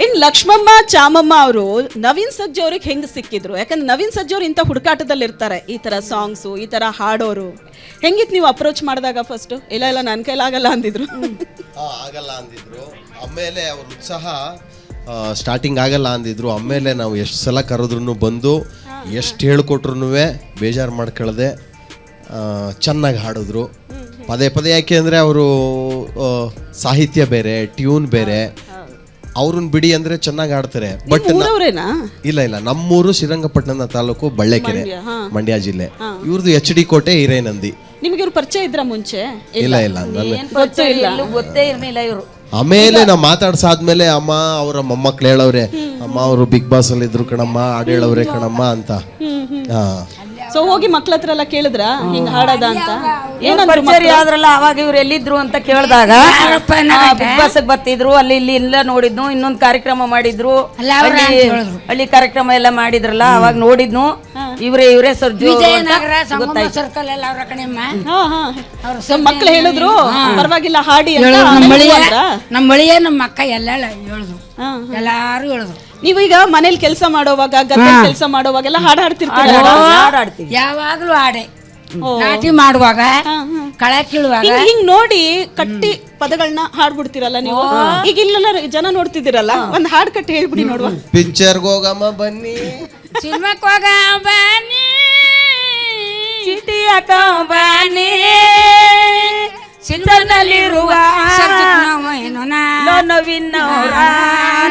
ಇನ್ ಲಕ್ಷ್ಮಮ್ಮ ಚಾಮಮ್ಮ ಅವರು ನವೀನ್ ಸಜ್ಜು ಅವ್ರಿಗೆ ಹೆಂಗ್ ಸಿಕ್ಕಿದ್ರು? ಯಾಕಂದ್ರೆ ನವೀನ್ ಸಜ್ಜು ಅವ್ರು ಇಂಥ ಹುಡುಕಾಟದಲ್ಲಿ ಇರ್ತಾರೆ, ಈ ತರ ಸಾಂಗ್ಸು ಈ ತರ ಹಾಡೋರು. ಹೆಂಗಿತ್ತು ನೀವು ಅಪ್ರೋಚ್ ಮಾಡಿದಾಗ? ಫಸ್ಟ್ ಇಲ್ಲ ನನ್ನ ಕೈಲಾಗಲ್ಲ ಅಂದಿದ್ರು. ಆಗಲ್ಲ ಅಂದಿದ್ರು. ಆಮೇಲೆ ಅವ್ರ ಉತ್ಸಾಹ ಸ್ಟಾರ್ಟಿಂಗ್ ಆಗಲ್ಲ ಅಂದಿದ್ರು. ಆಮೇಲೆ ನಾವು ಎಷ್ಟು ಸಲ ಕರೆದ್ರೂ ಬಂದು ಎಷ್ಟು ಹೇಳ್ಕೊಟ್ರು ಬೇಜಾರು ಮಾಡ್ಕೊಳ್ಳದೆ ಚೆನ್ನಾಗಿ ಹಾಡಿದ್ರು. ಪದೇ ಪದೇ. ಯಾಕೆ ಅಂದರೆ ಅವರು ಸಾಹಿತ್ಯ ಬೇರೆ, ಟ್ಯೂನ್ ಬೇರೆ. ಅವ್ರನ್ನ ಬಿಡಿ ಅಂದ್ರೆ ಚೆನ್ನಾಗಿ ಆಡ್ತಾರೆ. ಬಟ್ ಇಲ್ಲ ನಮ್ಮೂರು ಶ್ರೀರಂಗಪಟ್ಟಣ ತಾಲೂಕು ಬಳ್ಳೆಕೆರೆ, ಮಂಡ್ಯ ಜಿಲ್ಲೆ. ಇವ್ರದ್ದು HD ಕೋಟೆ ಹಿರೇನಂದಿ. ನಿಮ್ಗೆ ಇವ್ರು ಪರಿಚಯ ಇದ್ರ ಮುಂಚೆ? ಇಲ್ಲ ಗೊತ್ತೇ ಇರಲಿಲ್ಲ ಇವರು. ಆಮೇಲೆ ನಾವು ಮಾತಾಡ್ಸಾದ್ಮೇಲೆ ಅಮ್ಮ ಅವರ ಮೊಮ್ಮಕ್ಳು ಹೇಳವ್ರೆ, ಅಮ್ಮ ಅವರು ಬಿಗ್ ಬಾಸ್ ಅಲ್ಲಿ ಇದ್ರು ಕಣಮ್ಮ, ಹಾಡು ಹೇಳವ್ರೆ ಕಣಮ್ಮ ಅಂತ. ಸೊ ಹೋಗಿ ಮಕ್ಳ ಹತ್ರ ಎಲ್ಲ ಕೇಳಿದ್ರ ಹಿಂಗ್ ಹಾಡದ ಅಂತ? ಆದ್ರಲ್ಲ ಅವಾಗ ಇವ್ರು ಎಲ್ಲಿದ್ರು ಅಂತ ಕೇಳಿದಾಗ ಬಿಗ್ ಬಾಸ್ ಬರ್ತಿದ್ರು, ಅಲ್ಲಿ ಇಲ್ಲಿ ಎಲ್ಲ ನೋಡಿದ್ನು. ಇನ್ನೊಂದು ಕಾರ್ಯಕ್ರಮ ಮಾಡಿದ್ರು, ಹಳ್ಳಿ ಕಾರ್ಯಕ್ರಮ ಎಲ್ಲ ಮಾಡಿದ್ರಲ್ಲ, ಅವಾಗ ನೋಡಿದ್ನು. ಇವರೇ ಸರ್ಜು ಮಕ್ಳು ಹೇಳಿದ್ರು ಪರವಾಗಿಲ್ಲ ಹಾಡಿ. ನಮ್ಮ ಬಳಿಯೇ ನಮ್ಮ ಅಕ್ಕ ಎಲ್ಲ ಹೇಳಿದ್ರು, ಎಲ್ಲಾರು ಹೇಳಿದ್ರು. ನೀವೀಗ ಮನೇಲಿ ಕೆಲಸ ಮಾಡೋವಾಗ, ಗದ್ದೆ ಕೆಲಸ ಮಾಡುವಾಗೆಲ್ಲ ಹಾಡು ಹಾಡ್ತಿರ್ತೀರ? ಯಾವಾಗ್ಲೂ ಹಾಡೆ. ನಾಟಿ ಮಾಡುವಾಗ, ಕಳೆ ಕೀಳುವಾಗ ಹಿಂಗ್ ನೋಡಿ ಕಟ್ಟಿ ಪದಗಳನ್ನ ಹಾಡ್ಬಿಡ್ತಿರಲ್ಲ ನೀವು. ಈಗ ಇಲ್ಲೆಲ್ಲ ಜನ ನೋಡ್ತಿದ್ದೀರಲ್ಲ, ಒಂದ್ ಹಾಡ್ ಕಟ್ಟಿ ಹೇಳ್ಬಿಡಿ ನೋಡುವ. ಪಿಕ್ಚರ್ಗೆ ಹೋಗಮ್ಮ ಬನ್ನಿ, ಸಿನಿಮಾಕ್ ಹೋಗ ಬನ್ನಿ, ಚೀಟಿ ಹಾಕ ಬನ್ನಿ, ಸಿನಿಮಾನಲ್ಲಿರುವ ನವೀನ್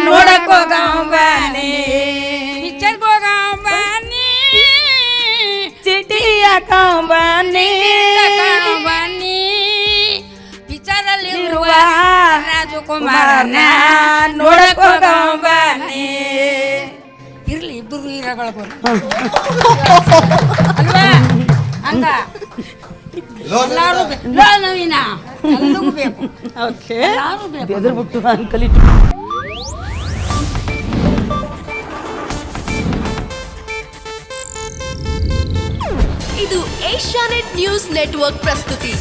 ನೋಡಕ್ ಹೋಗ ಬನ್ನಿ, ಪಿಕ್ಚರ್ಗೆ ಹೋಗ ಬನ್ನಿ, ಚೀಟಿ ಹಾಕ ಬನ್ನಿ, ಬನ್ನಿ, ಪಿಕ್ಚರಲ್ಲಿರುವ ರಾಜಕುಮಾರನ ನೋಡಕ್ ಹೋಗ ಬನ್ನಿ. ಇರ್ಲಿ, ಇಬ್ಬರು ಹೀರೋಗಳು ಅಲ್ವಾ? ಹಂಗ ನವೀನ ಎಲ್ಲರಿಗೂ ಬೇಕು. ಬೆದರ್ಬಿಟ್ಟು ಅಂಕಲಿಟ್ಟು. ಇದು ಏಷ್ಯಾನೆಟ್ ನ್ಯೂಸ್ ನೆಟ್ವರ್ಕ್ ಪ್ರಸ್ತುತಿ.